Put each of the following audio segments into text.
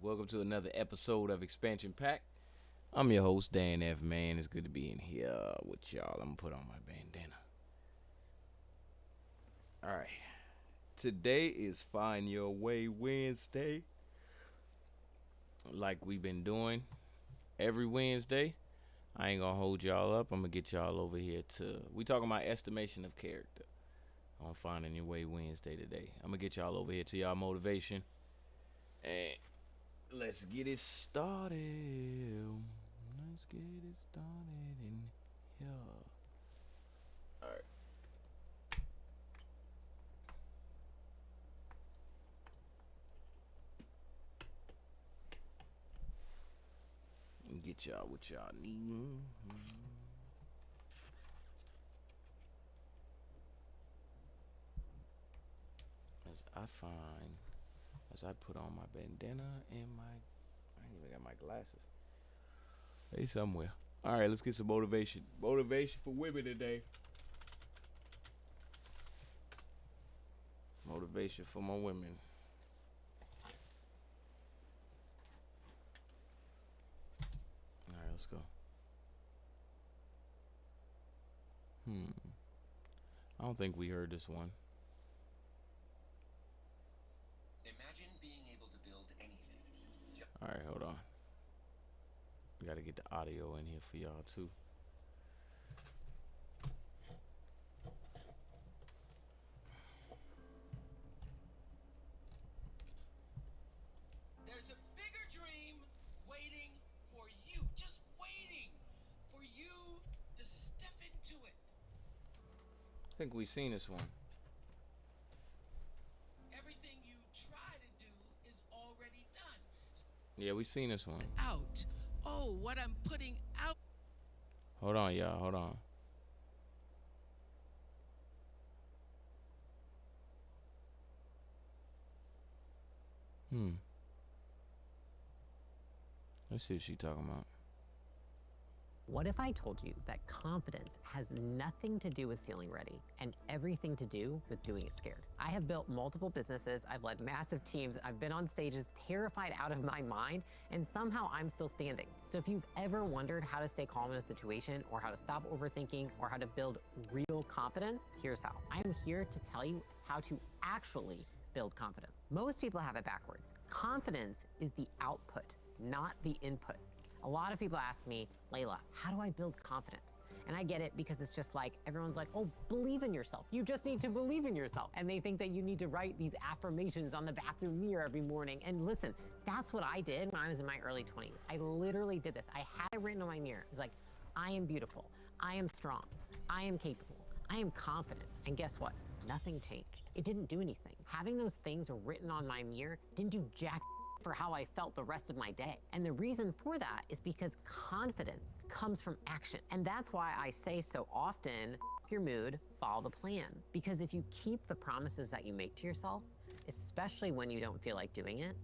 welcome to another episode of Expansion Pack. I'm your host, Dan F. Man. It's good to be in here with y'all. I'm gonna put on my bandana. Alright. Today is Find Your Way Wednesday. Like we've been doing every Wednesday. I ain't gonna hold y'all up. I'm gonna get y'all over here to we talking about estimation of character on Finding Your Way Wednesday today. I'm gonna get y'all over here to y'all motivation. And let's get it started. Let's get it started in here. Alright. Get y'all what y'all need. As I put on my bandana and I ain't even got my glasses. Hey, somewhere. All right, let's get some motivation. Motivation for women today. Motivation for my women. All right, let's go. I don't think we heard this one. Imagine being able to build anything. All right, hold on. We got to get the audio in here for y'all too. There's a bigger dream waiting for you, just waiting for you to step into it. I think we've seen this one. Everything you try to do is already done. Yeah, we've seen this one. Out. Oh, what I'm putting out. Hold on, y'all. Hold on. Let's see what she's talking about. What if I told you that confidence has nothing to do with feeling ready and everything to do with doing it scared? I have built multiple businesses, I've led massive teams, I've been on stages terrified out of my mind, and somehow I'm still standing. So if you've ever wondered how to stay calm in a situation or how to stop overthinking or how to build real confidence, here's how. I'm here to tell you how to actually build confidence. Most people have it backwards. Confidence is the output, not the input. A lot of people ask me, Layla, how do I build confidence? And I get it because it's just like, everyone's like, oh, believe in yourself. You just need to believe in yourself. And they think that you need to write these affirmations on the bathroom mirror every morning. And listen, that's what I did when I was in my early 20s. I literally did this. I had it written on my mirror. It was like, I am beautiful. I am strong. I am capable. I am confident. And guess what? Nothing changed. It didn't do anything. Having those things written on my mirror didn't do jack for how I felt the rest of my day. And the reason for that is because confidence comes from action. And that's why I say so often, your mood, follow the plan. Because if you keep the promises that you make to yourself, especially when you don't feel like doing it,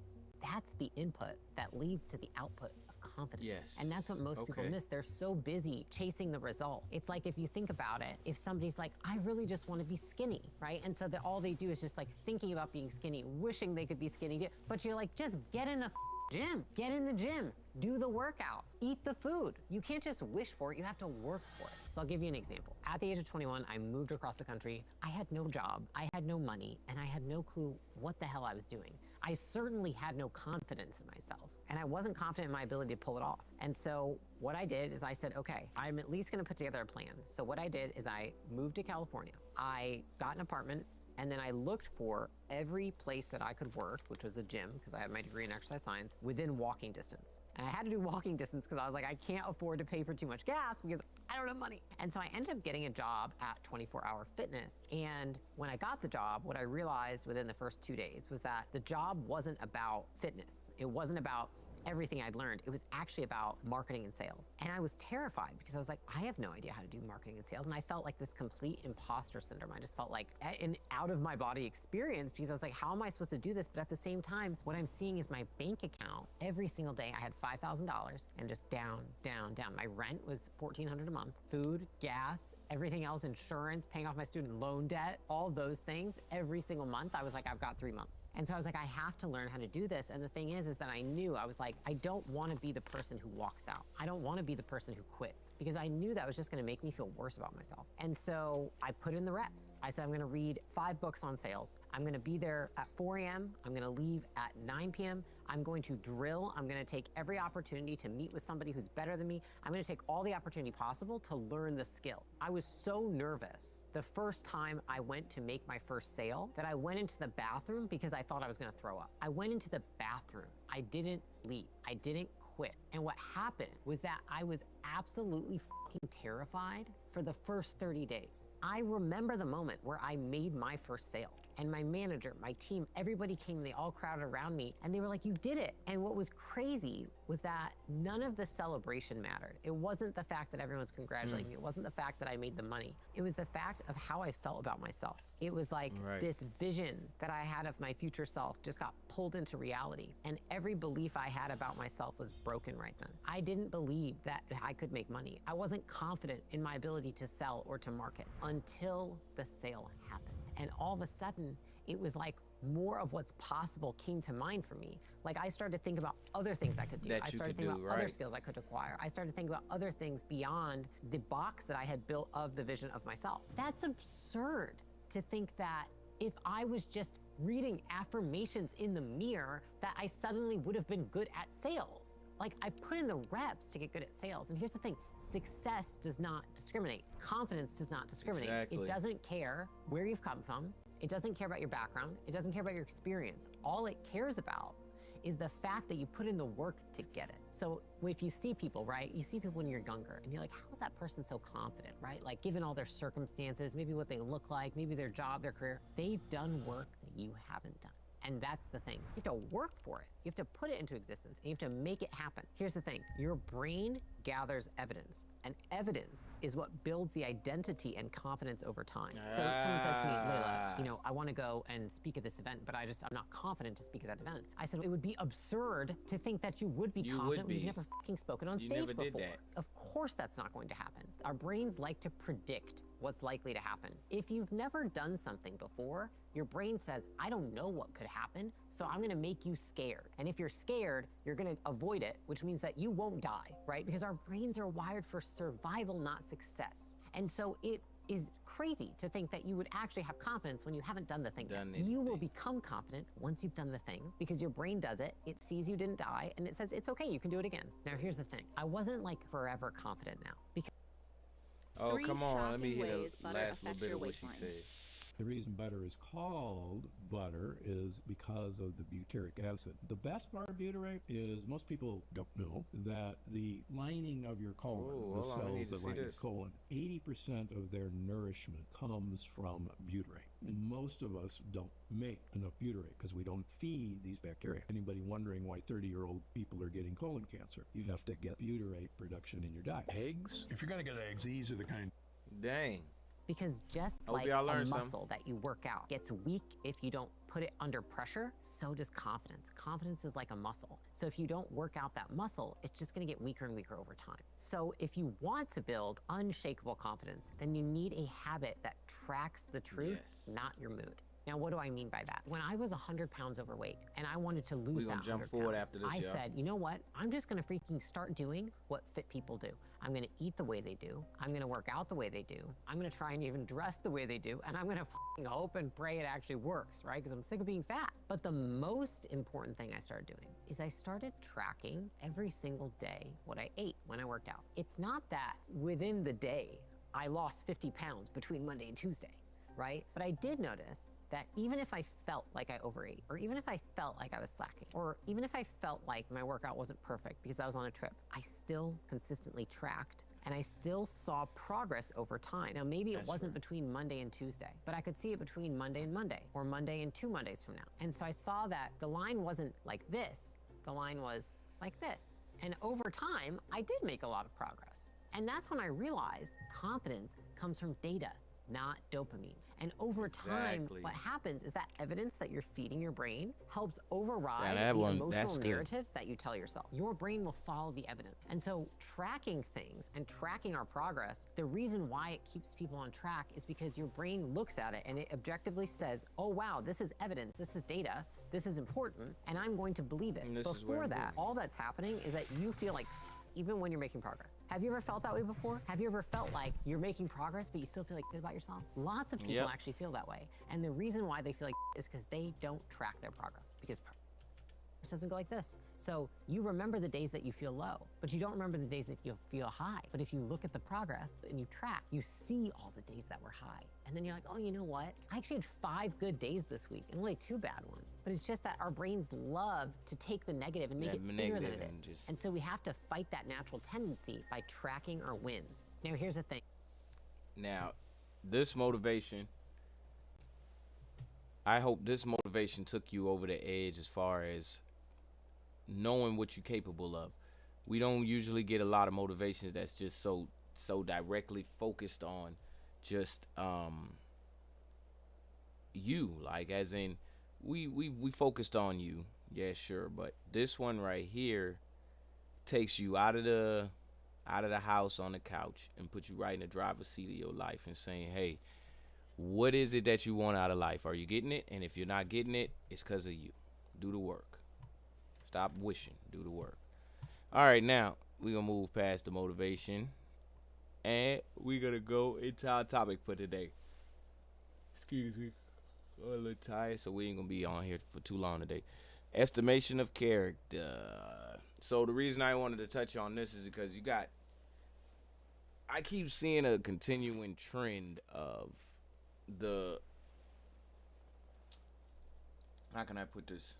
that's the input that leads to the output of confidence. Yes. And that's what most people miss. They're so busy chasing the result. It's like, if you think about it, if somebody's like, I really just want to be skinny, right? And so that all they do is just like thinking about being skinny, wishing they could be skinny too. But you're like, just get in the gym, get in the gym, do the workout, eat the food. You can't just wish for it, you have to work for it. So I'll give you an example. At the age of 21, I moved across the country. I had no job, I had no money, and I had no clue what the hell I was doing. I certainly had no confidence in myself, and I wasn't confident in my ability to pull it off. And so what I did is I said, okay, I'm at least gonna put together a plan. So what I did is I moved to California. I got an apartment, and then I looked for every place that I could work, which was a gym, because I had my degree in exercise science, within walking distance. And I had to do walking distance because I was like, I can't afford to pay for too much gas because I don't have money. And so I ended up getting a job at 24 Hour Fitness. And when I got the job, what I realized within the first 2 days was that the job wasn't about fitness. It wasn't about everything I'd learned, it was actually about marketing and sales. And I was terrified because I was like, I have no idea how to do marketing and sales. And I felt like this complete imposter syndrome. I just felt like an out of my body experience because I was like, how am I supposed to do this? But at the same time, what I'm seeing is my bank account. Every single day I had $5,000 and just down, down, down. My rent was $1,400 a month. Food, gas, everything else, insurance, paying off my student loan debt, all those things. Every single month, I was like, I've got 3 months. And so I was like, I have to learn how to do this. And the thing is that I knew, I was like, I don't want to be the person who walks out. I don't want to be the person who quits because I knew that was just going to make me feel worse about myself. And so I put in the reps. I said, I'm going to read 5 books on sales. I'm going to be there at 4 a.m. I'm going to leave at 9 p.m. I'm going to drill. I'm going to take every opportunity to meet with somebody who's better than me. I'm going to take all the opportunity possible to learn the skill. I was so nervous the first time I went to make my first sale that I went into the bathroom because I thought I was going to throw up. I went into the bathroom. I didn't leave. I didn't quit. And what happened was that I was absolutely fucking terrified for the first 30 days. I remember the moment where I made my first sale and my manager, my team, everybody came, they all crowded around me and they were like, you did it. And what was crazy was that none of the celebration mattered. It wasn't the fact that everyone was congratulating me. It wasn't the fact that I made the money. It was the fact of how I felt about myself. It was like this vision that I had of my future self just got pulled into reality. And every belief I had about myself was broken right then. I didn't believe that I could make money. I wasn't confident in my ability to sell or to market until the sale happened. And all of a sudden, it was like more of what's possible came to mind for me. Like I started to think about other things I could do. I started to think about other skills I could acquire. I started to think about other things beyond the box that I had built of the vision of myself. That's absurd to think that if I was just reading affirmations in the mirror, that I suddenly would have been good at sales. Like I put in the reps to get good at sales. And here's the thing, success does not discriminate. Confidence does not discriminate. Exactly. It doesn't care where you've come from. It doesn't care about your background. It doesn't care about your experience. All it cares about is the fact that you put in the work to get it. So if you see people, right, you see people when you're younger and you're like, how is that person so confident, right? Like given all their circumstances, maybe what they look like, maybe their job, their career, they've done work that you haven't done. And that's the thing. You have to work for it. You have to put it into existence and you have to make it happen. Here's the thing, your brain gathers evidence and evidence is what builds the identity and confidence over time. So if someone says to me, Layla, you know, I want to go and speak at this event, but I'm not confident to speak at that event. I said, it would be absurd to think that you would be confident when you've never fucking spoken on stage before. Did that. Of course that's not going to happen. Our brains like to predict what's likely to happen. If you've never done something before, your brain says, I don't know what could happen, so I'm gonna make you scared. And if you're scared, you're gonna avoid it, which means that you won't die, right? Because our brains are wired for survival, not success. And so it is crazy to think that you would actually have confidence when you haven't done the thing yet. You will become confident once you've done the thing because your brain does it, it sees you didn't die, and it says, it's okay, you can do it again. Now here's the thing, I wasn't like forever confident now because oh, come on, let me hear the last little bit of what she said. The reason butter is called butter is because of the butyric acid. The best part of butyrate is most people don't know that the lining of your colon, the cells that line your colon, 80% of their nourishment comes from butyrate. Most of us don't make enough butyrate because we don't feed these bacteria. Anybody wondering why 30-year-old people are getting colon cancer? You have to get butyrate production in your diet. Eggs? If you're gonna get eggs, these are the kind. Dang. Because just like a muscle that you work out gets weak if you don't put it under pressure, so does confidence. Confidence is like a muscle. So if you don't work out that muscle, it's just gonna get weaker and weaker over time. So if you want to build unshakable confidence, then you need a habit that tracks the truth, not your mood. Now, what do I mean by that? When I was 100 pounds overweight and I wanted to lose that 100 pounds, I said, you know what? I'm just gonna freaking start doing what fit people do. I'm gonna eat the way they do. I'm gonna work out the way they do. I'm gonna try and even dress the way they do. And I'm gonna freaking hope and pray it actually works, right? Because I'm sick of being fat. But the most important thing I started doing is I started tracking every single day what I ate when I worked out. It's not that within the day, I lost 50 pounds between Monday and Tuesday, right? But I did notice that even if I felt like I overate, or even if I felt like I was slacking, or even if I felt like my workout wasn't perfect because I was on a trip, I still consistently tracked and I still saw progress over time. Now, maybe it wasn't between Monday and Tuesday, but I could see it between Monday and Monday, or Monday and 2 Mondays from now. And so I saw that the line wasn't like this, the line was like this. And over time, I did make a lot of progress. And that's when I realized confidence comes from data, not dopamine. And over time, Exactly. what happens is that evidence that you're feeding your brain helps override that the one- emotional that's good. narratives that you tell yourself. Your brain will follow the evidence. And so tracking things and tracking our progress, the reason why it keeps people on track is because your brain looks at it and it objectively says, oh wow, this is evidence, this is data, this is important, and I'm going to believe it. And this is where Before I'm that, going. all that's happening is that you feel like even when you're making progress. Have you ever felt that way before? Have you ever felt like you're making progress, but you still feel like good about yourself? Lots of people Yep. actually feel that way. And the reason why they feel like is because they don't track their progress. Because progress doesn't go like this. So you remember the days that you feel low, but you don't remember the days that you feel high. But if you look at the progress and you track, you see all the days that were high. And then you're like, oh, you know what? I actually had 5 good days this week and only 2 bad ones. But it's just that our brains love to take the negative and make Yeah, it bigger than negative it and is. just- And so we have to fight that natural tendency by tracking our wins. Now, here's the thing. Now, this motivation, I hope this motivation took you over the edge as far as knowing what you're capable of. We don't usually get a lot of motivations that's just so directly focused on just you, like as in we focused on you, yeah, sure, but this one right here takes you out of the house on the couch and put you right in the driver's seat of your life and saying, hey, what is it that you want out of life? Are you getting it? And if you're not getting it, it's because of you. Do the work. Stop wishing. Do the work. All right, now we're going to move past the motivation. And we're going to go into our topic for today. Excuse me. I'm a little tired, so we ain't going to be on here for too long today. Estimation of character. So the reason I wanted to touch on this is because I keep seeing a continuing trend of how can I put this?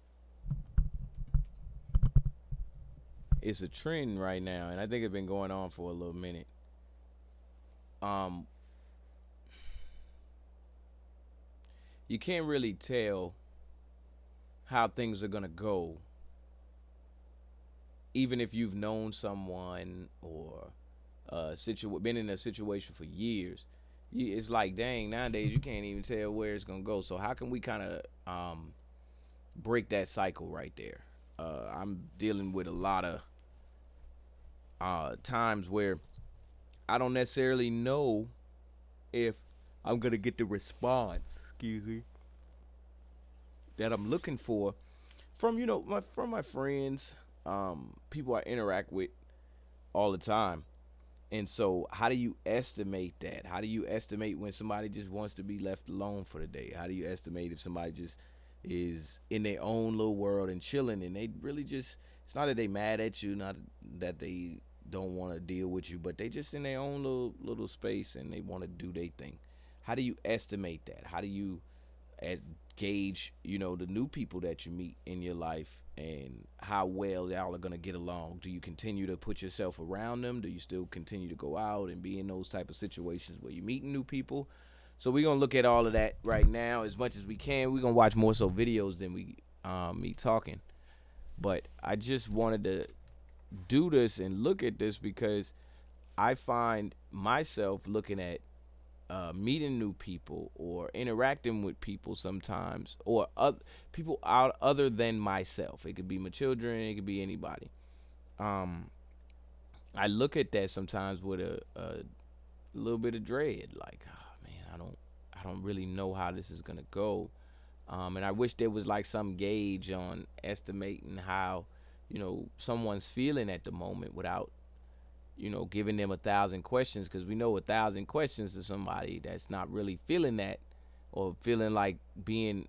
It's a trend right now, and I think it's been going on for a little minute. You can't really tell how things are gonna go, even if you've known someone or been in a situation for years. It's like, dang, nowadays you can't even tell where it's gonna go. So how can we kind of break that cycle right there? I'm dealing with a lot of times where I don't necessarily know if I'm gonna get the response, that I'm looking for from my friends, people I interact with all the time. And so how do you estimate that? How do you estimate when somebody just wants to be left alone for the day? How do you estimate if somebody just is in their own little world and chilling and they really just, it's not that they mad at you, not that they don't want to deal with you, but they just in their own little space and they want to do their thing. How do you estimate that? How do you gauge, the new people that you meet in your life and how well y'all are going to get along? Do you continue to put yourself around them? Do you still continue to go out and be in those type of situations where you're meeting new people? So we're going to look at all of that right now as much as we can. We're going to watch more so videos than me talking. But I just wanted to do this and look at this because I find myself looking at meeting new people or interacting with people sometimes, or people out other than myself. It could be my children, it could be anybody. I look at that sometimes with a little bit of dread, like, oh man, I don't really know how this is gonna go. And I wish there was like some gauge on estimating how someone's feeling at the moment without giving them 1,000 questions, because we know 1,000 questions to somebody that's not really feeling that or feeling like being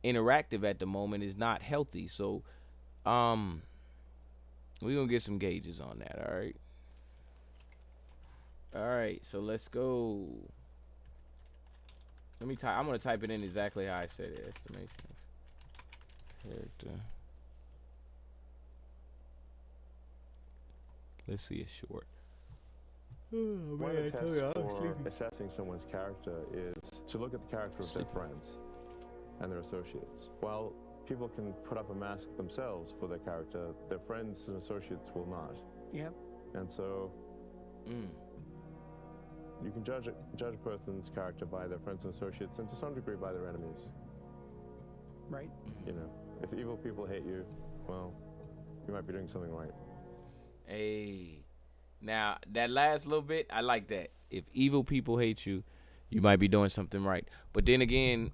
interactive at the moment is not healthy. So we're gonna get some gauges on that. All right, so let's go. I'm gonna type it in exactly how I said it. Estimation of character. Let's see it short. One of the tests for assessing someone's character is to look at the character of their friends and their associates. Well, people can put up a mask themselves for their character. Their friends and associates will not. Yep. And so you can judge a person's character by their friends and associates, and to some degree by their enemies. Right. You know, if evil people hate you, well, you might be doing something right. Hey, now that last little bit, I like that. If evil people hate you, you might be doing something right. But then again,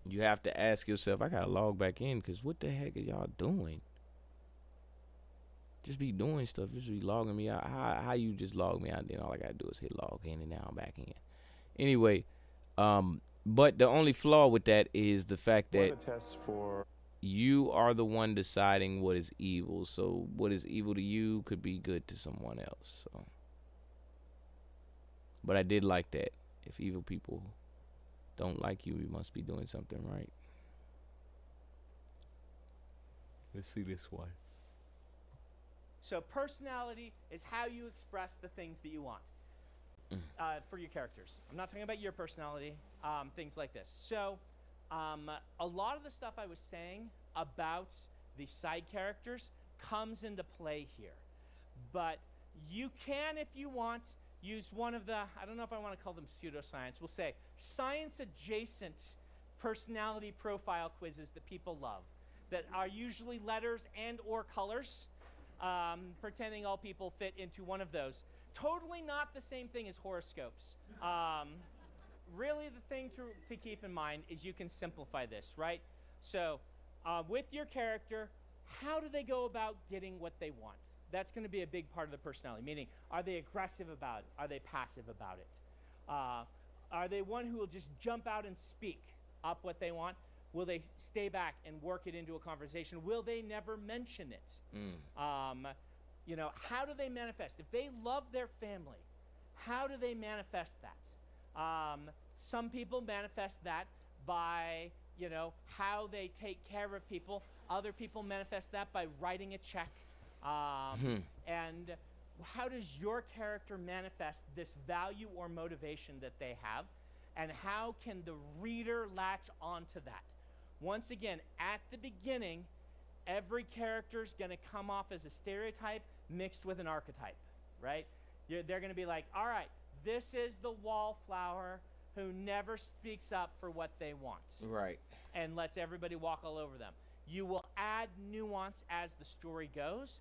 you have to ask yourself, I gotta log back in, because what the heck are y'all doing? Just be doing stuff. Just be logging me out. How you just log me out, then all I gotta do is hit log in, and now I'm back in. Anyway, but the only flaw with that is the fact that you are the one deciding what is evil. So what is evil to you could be good to someone else. So, but I did like that. If evil people don't like you, you must be doing something right. Let's see this one. So personality is how you express the things that you want for your characters. I'm not talking about your personality, things like this. So a lot of the stuff I was saying about the side characters comes into play here. But you can, if you want, use one of the, I don't know if I want to call them pseudoscience, we'll say science-adjacent personality profile quizzes that people love, that are usually letters and or colors, pretending all people fit into one of those. Totally not the same thing as horoscopes. Really the thing to keep in mind is you can simplify this, right? So with your character, how do they go about getting what they want? That's going to be a big part of the personality, meaning are they aggressive about it? Are they passive about it? Are they one who will just jump out and speak up what they want? Will they stay back and work it into a conversation? Will they never mention it? You know, how do they manifest? If they love their family, how do they manifest that? Some people manifest that by, you know, how they take care of people. Other people manifest that by writing a check. And how does your character manifest this value or motivation that they have? And how can the reader latch onto that? Once again, at the beginning, every character is going to come off as a stereotype mixed with an archetype, right? They're going to be like, all right, this is the wallflower who never speaks up for what they want. Right. And lets everybody walk all over them. You will add nuance as the story goes.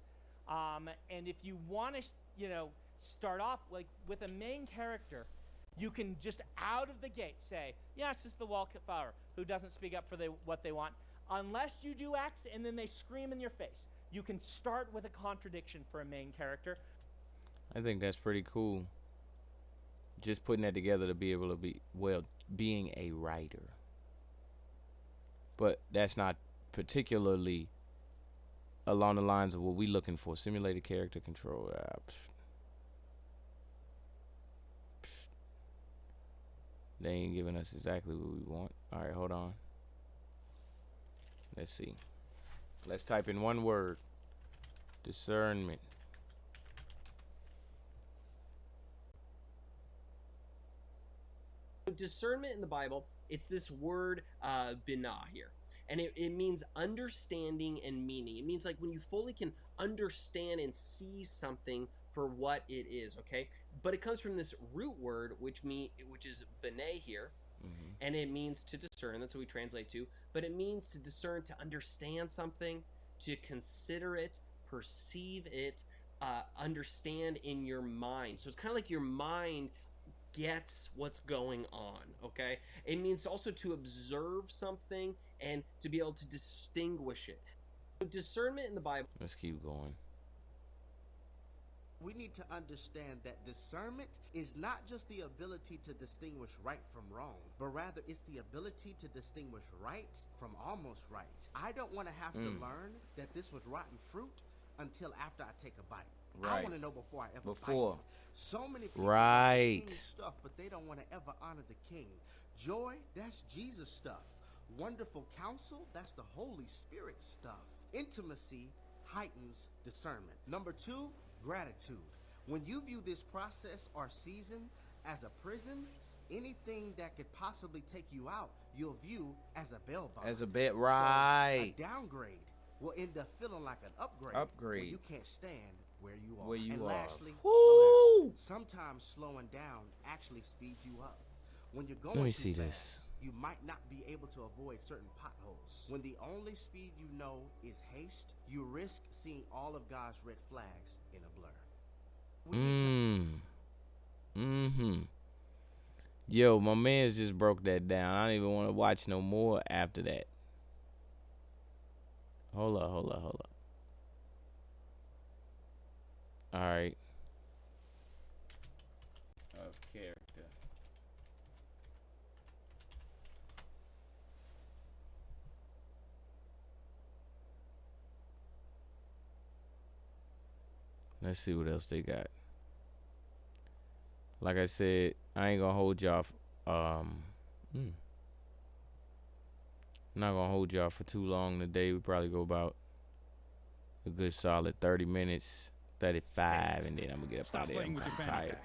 And if you want to, you know, start off like with a main character, you can just out of the gate say, yes, this is the wallflower who doesn't speak up for what they want, unless you do X and then they scream in your face. You can start with a contradiction for a main character. I think that's pretty cool. Just putting that together to be able to be, well, being a writer. But that's not particularly along the lines of what we're looking for. Simulated character control. They ain't giving us exactly what we want. All right, hold on. Let's see. Let's type in one word. Discernment. Discernment in the Bible, it's this word binah here. And it means understanding and meaning. It means like when you fully can understand and see something for what it is, okay? But it comes from this root word, which is bene here, and it means to discern. That's what we translate to. But it means to discern, to understand something, to consider it, perceive it, understand in your mind. So it's kind of like your mind gets what's going on, okay? It means also to observe something and to be able to distinguish it. Discernment in the Bible. Let's keep going. We need to understand that discernment is not just the ability to distinguish right from wrong, but rather it's the ability to distinguish right from almost right. I don't want to have to learn that this was rotten fruit until after I take a bite. I want to know before I ever bite it. So many people want king stuff, but they don't want to ever honor the king. Joy, that's Jesus stuff. Wonderful counsel, that's the Holy Spirit stuff. Intimacy heightens discernment. Number 2, gratitude. When you view this process or season as a prison, anything that could possibly take you out, you'll view as a bell bond. As a bit, So, right. a downgrade will end up feeling like an upgrade. Upgrade. When you can't stand where you are. Where you and are. lastly, Woo! slow down. Sometimes slowing down actually speeds you up. When you're going Let me too see fast, this. you might not be able to avoid certain potholes. When the only speed you know is haste, you risk seeing all of God's red flags in a blur. We need to Yo, my man's just broke that down. I don't even want to watch no more after that. Hold up. All right. Of character. Let's see what else they got. Like I said, I ain't gonna hold y'all. I'm not gonna hold y'all for too long today. We probably go about a good solid 30 minutes, 35, and then I'm gonna get up Stop out of there. playing I'm with your kinda fanny tired. pack.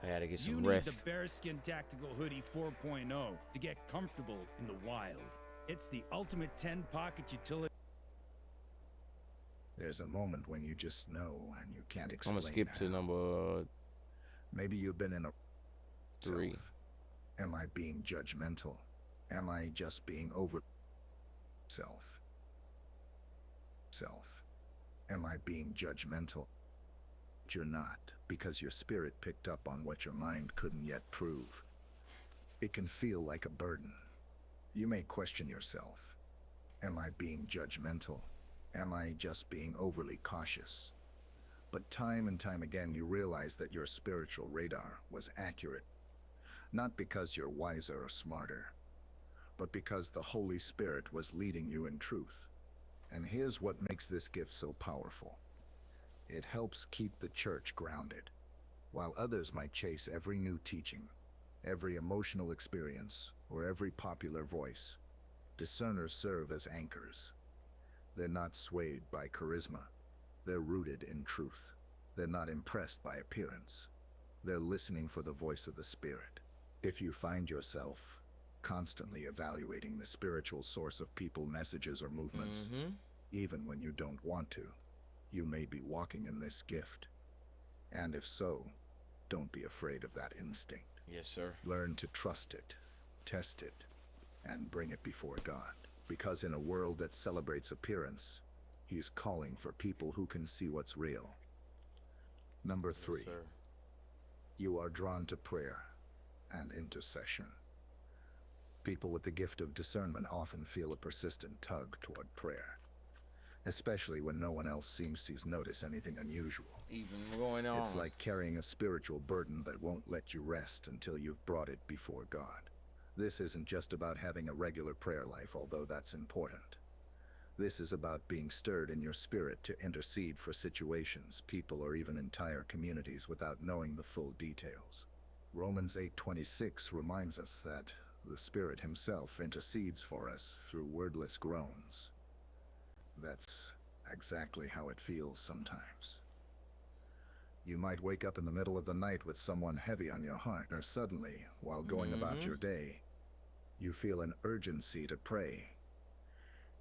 I gotta get You some need rest. the Bearskin Tactical Hoodie 4.0 to get comfortable in the wild. It's the ultimate 10-pocket utility. There's a moment when you just know and you can't I'm explain. gonna skip to number Maybe you've been in a 3. Self. Am I being judgmental? Am I just being over self? Am I being judgmental? You're not, because your spirit picked up on what your mind couldn't yet prove. It can feel like a burden. You may question yourself. Am I being judgmental? Am I just being overly cautious? But time and time again you realize that your spiritual radar was accurate. Not because you're wiser or smarter, but because the Holy Spirit was leading you in truth. And here's what makes this gift so powerful. It helps keep the church grounded. While others might chase every new teaching, every emotional experience, or every popular voice, discerners serve as anchors. They're not swayed by charisma. They're rooted in truth. They're not impressed by appearance. They're listening for the voice of the Spirit. If you find yourself constantly evaluating the spiritual source of people, messages, or movements, even when you don't want to, you may be walking in this gift. And if so, don't be afraid of that instinct. Yes, sir. Learn to trust it, test it, and bring it before God. Because in a world that celebrates appearance, He's calling for people who can see what's real. Number 3, Yes, sir. You are drawn to prayer and intercession. People with the gift of discernment often feel a persistent tug toward prayer, especially when no one else seems to notice anything unusual. Even going on. It's like carrying a spiritual burden that won't let you rest until you've brought it before God. This isn't just about having a regular prayer life, although that's important. This is about being stirred in your spirit to intercede for situations, people, or even entire communities without knowing the full details. Romans 8:26 reminds us that the Spirit Himself intercedes for us through wordless groans. That's exactly how it feels sometimes. You might wake up in the middle of the night with someone heavy on your heart, or suddenly, while going about your day, you feel an urgency to pray.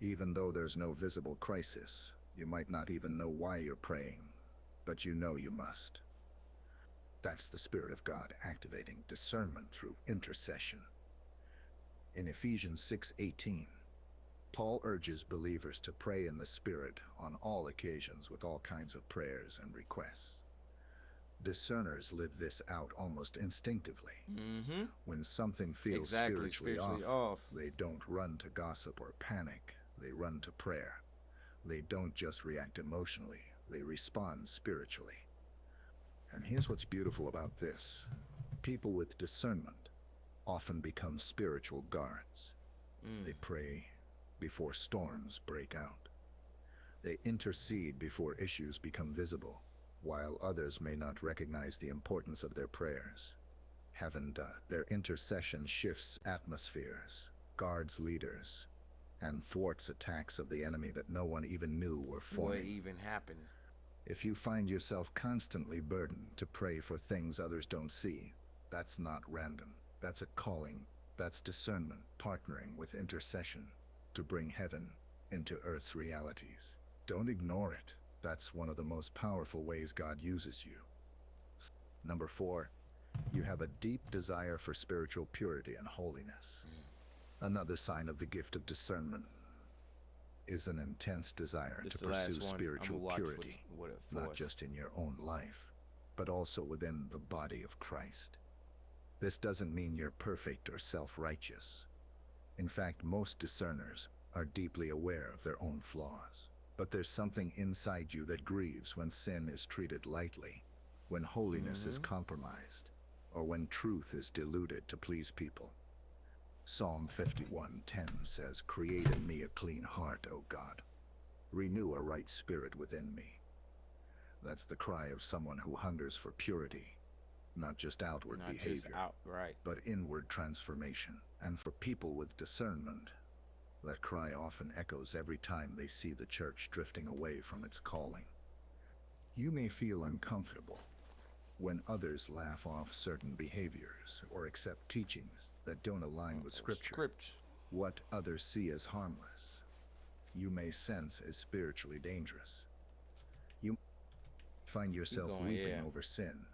Even though there's no visible crisis, you might not even know why you're praying, but you know you must. That's the Spirit of God activating discernment through intercession. In Ephesians 6:18, Paul urges believers to pray in the Spirit on all occasions with all kinds of prayers and requests. Discerners live this out almost instinctively. When something feels spiritually off, they don't run to gossip or panic. They run to prayer. They don't just react emotionally. They respond spiritually. And here's what's beautiful about this. People with discernment often become spiritual guards. They pray before storms break out. They intercede before issues become visible, while others may not recognize the importance of their prayers. Haven't their intercession shifts atmospheres, guards leaders, and thwarts attacks of the enemy that no one even knew were forming. What even happened? If you find yourself constantly burdened to pray for things others don't see, that's not random. That's a calling That's discernment partnering with intercession to bring heaven into earth's realities. Don't ignore it. That's one of the most powerful ways God uses you. Number 4, you have a deep desire for spiritual purity and holiness. Another sign of the gift of discernment is an intense desire to pursue spiritual purity, not just in your own life, but also within the body of Christ. This doesn't mean you're perfect or self-righteous. In fact, most discerners are deeply aware of their own flaws. But there's something inside you that grieves when sin is treated lightly, when holiness is compromised, or when truth is diluted to please people. Psalm 51:10 says, "Create in me a clean heart, O God. Renew a right spirit within me." That's the cry of someone who hungers for purity, not just outward behavior, but inward transformation. And for people with discernment, that cry often echoes every time they see the church drifting away from its calling. You may feel uncomfortable when others laugh off certain behaviors or accept teachings that don't align with Scripture. What others see as harmless, you may sense as spiritually dangerous. You find yourself weeping over sin,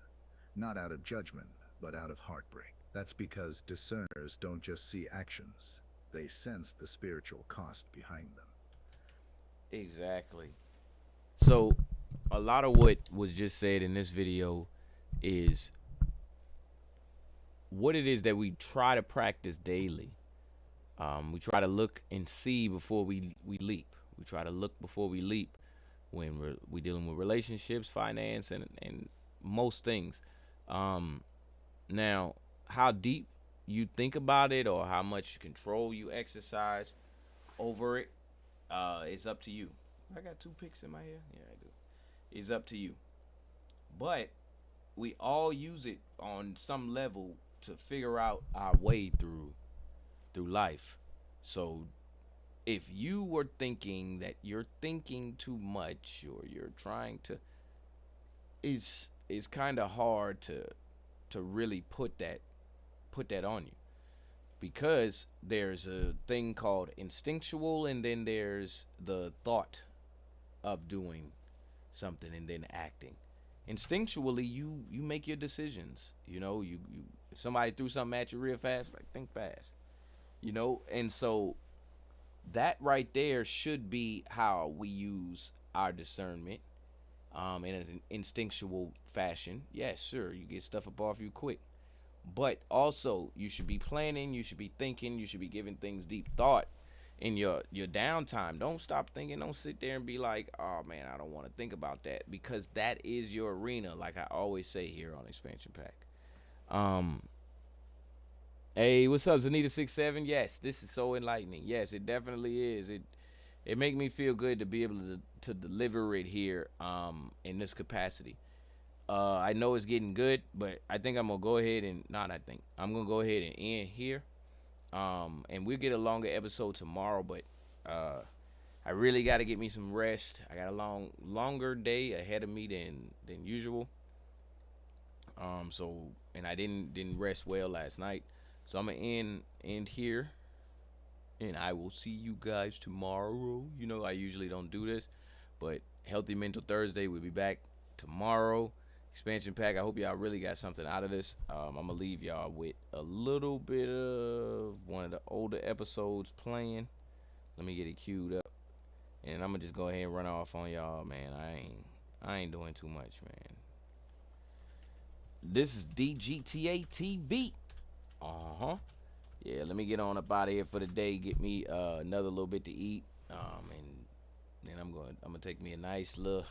not out of judgment, but out of heartbreak. That's because discerners don't just see actions, they sense the spiritual cost behind them. Exactly. So a lot of what was just said in this video is what it is that we try to practice daily. We try to look and see before we leap. We try to look before we leap when we're dealing with relationships, finance, and most things. Now, how deep you think about it or how much control you exercise over it, it's up to you. I got 2 picks in my hair? Yeah, I do. It's up to you. But we all use it on some level to figure out our way through life. So if you were thinking that you're thinking too much or you're trying to, it's kind of hard to really put that on you, because there's a thing called instinctual, and then there's the thought of doing something and then acting. Instinctually, you make your decisions. You know, you if somebody threw something at you real fast, like, think fast. You know, and so that right there should be how we use our discernment, in an instinctual fashion. Yes, sure, you get stuff up off you quick. But also, you should be planning, you should be thinking, you should be giving things deep thought in your downtime. Don't stop thinking. Don't sit there and be like, oh, man, I don't want to think about that, because that is your arena, like I always say here on Expansion Pack. Hey, what's up, Zanita67? Yes, this is so enlightening. Yes, it definitely is. It make me feel good to be able to deliver it here in this capacity. I know it's getting good, but I think I'm gonna go ahead and I'm gonna go ahead and end here. And we'll get a longer episode tomorrow, but I really got to get me some rest. I got a longer day ahead of me than usual. And I didn't rest well last night, so I'm gonna end here, and I will see you guys tomorrow. You know, I usually don't do this, but Healthy Mental Thursday, we'll be back tomorrow. Expansion Pack, I hope y'all really got something out of this. I'm gonna leave y'all with a little bit of one of the older episodes playing. Let me get it queued up, and I'm gonna just go ahead and run off on y'all, man. I ain't doing too much, man. This is DGTA TV. Yeah, let me get on up out of here for the day. Get me another little bit to eat, and then I'm gonna take me a nice little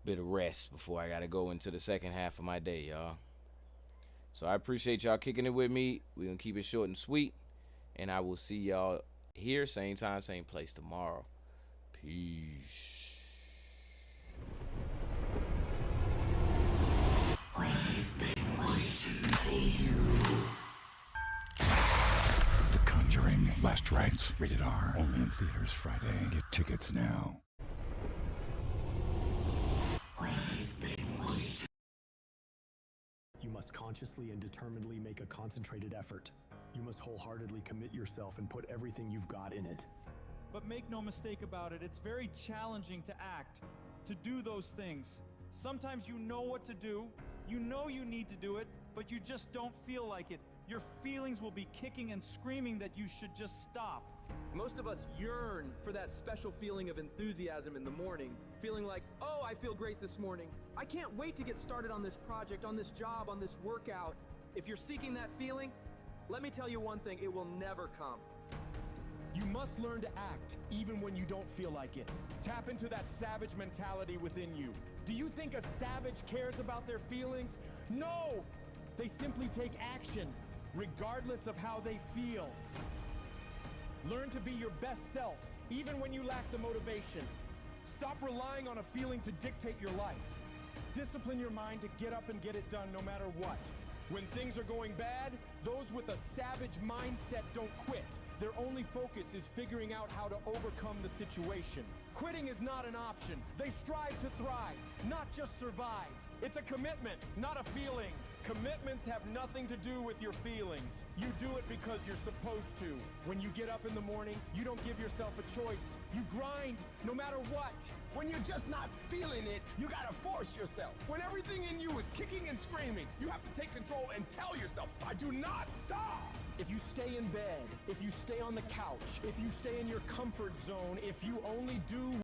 bit of rest before I gotta go into the second half of my day, y'all. So I appreciate y'all kicking it with me. We're gonna keep it short and sweet, and I will see y'all here, same time, same place tomorrow. Peace. We've been waiting for you. The Conjuring, Last Rites, rated R. Only in theaters Friday. Get tickets now. We've been waiting. You must consciously and determinedly make a concentrated effort. You must wholeheartedly commit yourself and put everything you've got in it. But make no mistake about it, it's very challenging to act, to do those things. Sometimes you know what to do, you know you need to do it, but you just don't feel like it. Your feelings will be kicking and screaming that you should just stop. Most of us yearn for that special feeling of enthusiasm in the morning, feeling like, oh, I feel great this morning. I can't wait to get started on this project, on this job, on this workout. If you're seeking that feeling, let me tell you one thing, it will never come. You must learn to act even when you don't feel like it. Tap into that savage mentality within you. Do you think a savage cares about their feelings? No! They simply take action, regardless of how they feel. Learn to be your best self, even when you lack the motivation. Stop relying on a feeling to dictate your life. Discipline your mind to get up and get it done no matter what. When things are going bad, those with a savage mindset don't quit. Their only focus is figuring out how to overcome the situation. Quitting is not an option. They strive to thrive, not just survive. It's a commitment, not a feeling. Commitments have nothing to do with your feelings. You do it because you're supposed to. When you get up in the morning, you don't give yourself a choice. You grind no matter what. When you're just not feeling it, you gotta force yourself. When everything in you is kicking and screaming, you have to take control and tell yourself, I do not stop. If you stay in bed, if you stay on the couch, if you stay in your comfort zone, if you only do